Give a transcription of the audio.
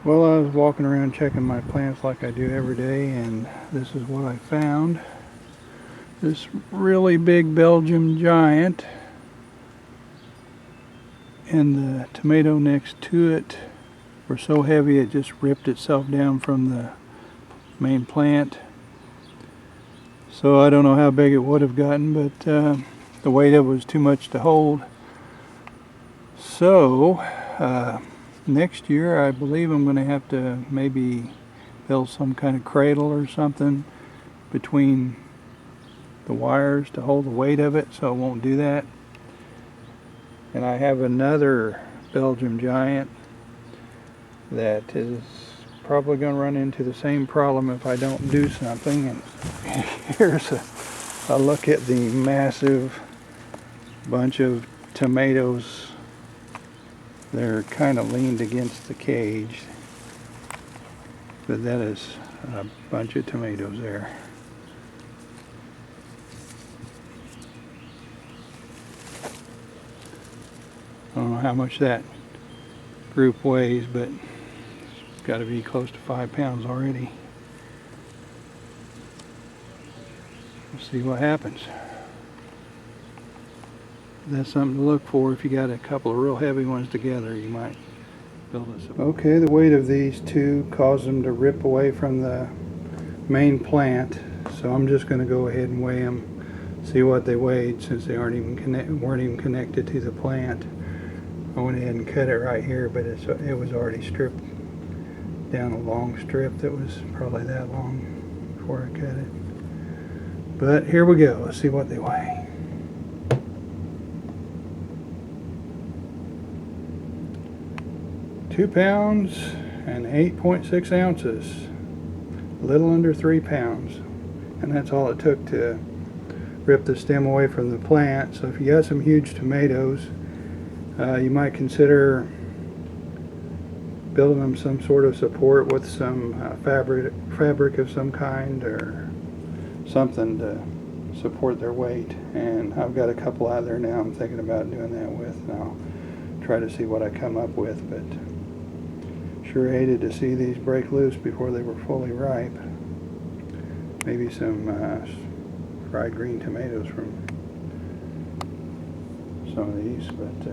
Well, I was walking around checking my plants like I do every day, and this is what I found. This really big Belgium giant, and the tomato next to it were so heavy it just ripped itself down from the main plant. So I don't know how big it would have gotten, but the weight of it was too much to hold. So next year I believe I'm going to have to maybe build some kind of cradle or something between the wires to hold the weight of it, so it won't do that. And I have another Belgium giant that is probably going to run into the same problem if I don't do something. And here's a look at the massive bunch of tomatoes. They're kind of leaned against the cage, but that is a bunch of tomatoes there. I don't know how much that group weighs, but it's got to be close to 5 pounds already. We'll see what happens. That's something to look for. If you got a couple of real heavy ones together, you might build this up. Okay, the weight of these two caused them to rip away from the main plant, so I'm just going to go ahead and weigh them, see what they weighed, since they weren't even connected to the plant. I went ahead and cut it right here, but it was already stripped down a long strip that was probably that long before I cut it. But here we go. Let's see what they weigh. £2 pounds and 8.6 ounces, a little under 3 pounds, and that's all it took to rip the stem away from the plant. So if you got some huge tomatoes, you might consider building them some sort of support with some fabric of some kind or something to support their weight. And I've got a couple out there now I'm thinking about doing that with, and I'll try to see what I come up with. But sure hated to see these break loose before they were fully ripe. Maybe some fried green tomatoes from some of these, but